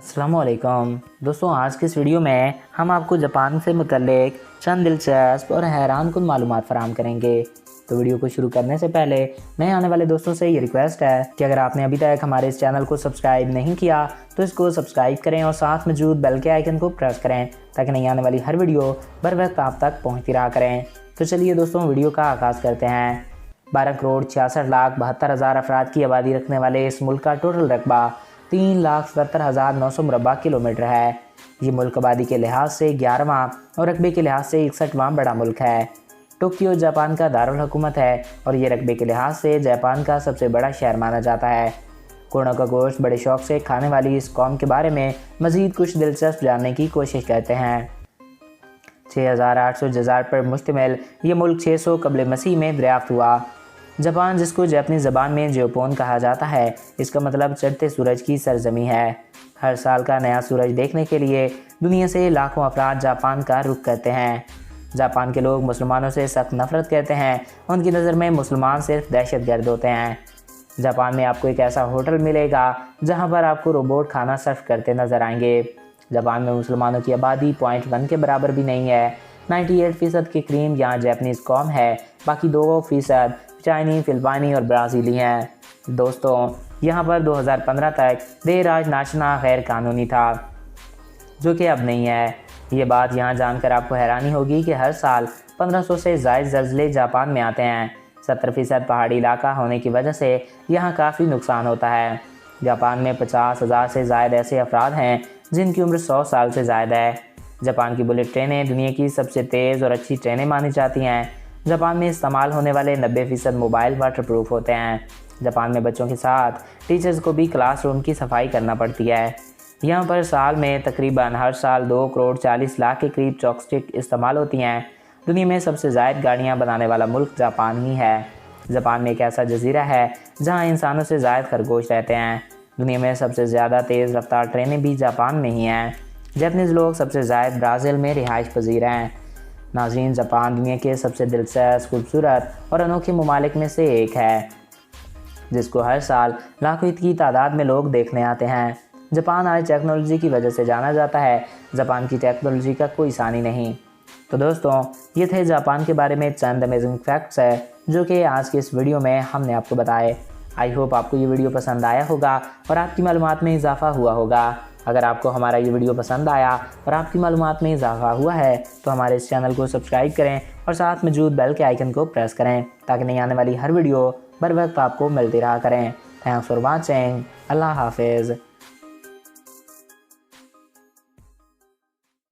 अस्सलामुअलैकुम दोस्तों, आज की इस वीडियो में हम आपको जापान से मुतल्लिक चंद दिलचस्प और हैरानकुन मालूमात फराहम करेंगे। तो वीडियो को शुरू करने से पहले नए आने वाले दोस्तों से ये रिक्वेस्ट है कि अगर आपने अभी तक हमारे इस चैनल को सब्सक्राइब नहीं किया तो इसको सब्सक्राइब करें और साथ मौजूद बेल के आइकन को प्रेस करें ताकि नई आने वाली हर वीडियो बर वक्त आप तक पहुँचती रहा करें। तो चलिए दोस्तों, वीडियो का आगाज़ करते हैं। 12,66,72,000 अफराद की आबादी रखने वाले इस मुल्क का टोटल रकबा 3,77,900 मुरबा किलोमीटर है। ये मुल्क आबादी के लिहाज से 11वां और रकबे के लिहाज से 61वां बड़ा मुल्क है। टोक्यो जापान का दारुल हुकूमत है और ये रकबे के लिहाज से जापान का सबसे बड़ा शहर माना जाता है। घोड़ों का गोश्त बड़े शौक से खाने वाली इस कौम के बारे में मज़ीद कुछ दिलचस्प जानने की कोशिश करते हैं। 6,800 जज़ार पर मुश्तमिल ये मुल्क 600 कबल मसीह में दरियाफ्त हुआ। जापान, जिसको जापानी ज़बान में जियोपोन कहा जाता है, इसका मतलब चढ़ते सूरज की सरजमी है। हर साल का नया सूरज देखने के लिए दुनिया से लाखों अफराद जापान का रुख करते हैं। जापान के लोग मुसलमानों से सख्त नफरत करते हैं। उनकी नज़र में मुसलमान सिर्फ दहशतगर्द होते हैं। जापान में आपको एक ऐसा होटल मिलेगा जहां पर आपको रोबोट खाना सर्व करते नजर आएंगे। जापान में मुसलमानों की आबादी 0.1 के बराबर भी नहीं है। 98% के करीब यहाँ जापानीज़ कौम है, बाकी 2% चाइनी, फिलिपानी और ब्राज़ीली हैं। दोस्तों, यहाँ पर 2015 तक देर राज नाचना गैर कानूनी था, जो कि अब नहीं है। ये बात यहाँ जानकर आपको हैरानी होगी कि हर साल 1500 से ज़ायद ज़लज़ले जापान में आते हैं। 70% पहाड़ी इलाका होने की वजह से यहाँ काफ़ी नुकसान होता है। जापान में 50,000 से ज़ायद ऐसे अफराद हैं जिनकी उम्र 100 साल से ज़ायद है। जापान की बुलेट ट्रेनें दुनिया की सबसे तेज़ और अच्छी ट्रेनें मानी जाती हैं। जापान में इस्तेमाल होने वाले 90% मोबाइल वाटरप्रूफ होते हैं। जापान में बच्चों के साथ टीचर्स को भी क्लासरूम की सफाई करना पड़ती है। यहाँ पर साल में तकरीबन हर साल 2,40,00,000 के करीब चॉपस्टिक इस्तेमाल होती हैं। दुनिया में सबसे ज़ायद गाड़ियाँ बनाने वाला मुल्क जापान ही है। जापान में एक ऐसा जजीरा है जहाँ इंसानों से ज़ायद खरगोश रहते हैं। दुनिया में सबसे ज़्यादा तेज़ रफ्तार ट्रेनें भी जापान में ही हैं। जापानीज़ लोग सबसे ज़ायद ब्राज़ील में रिहाइश पजीर हैं। नाज़रीन, जापान दुनिया के सबसे दिलचस्प, खूबसूरत और अनोखे ममालिक में से एक है, जिसको हर साल लाखों की तादाद में लोग देखने आते हैं। जापान आज टेक्नोलॉजी की वजह से जाना जाता है। जापान की टेक्नोलॉजी का कोई सानी नहीं। तो दोस्तों, ये थे जापान के बारे में चंद अमेजिंग फैक्ट्स है जो कि आज की इस वीडियो में हमने आपको बताए। आई होप आपको ये वीडियो पसंद आया होगा और आपकी मालूमात में इजाफा हुआ होगा। अगर आपको हमारा ये वीडियो पसंद आया और आपकी मालूमात में इजाफा हुआ है तो हमारे इस चैनल को सब्सक्राइब करें और साथ मौजूद बेल के आइकन को प्रेस करें ताकि नई आने वाली हर वीडियो बर वक्त आपको मिलती रहा करें। Thanks for watching. अल्लाह हाफिज़।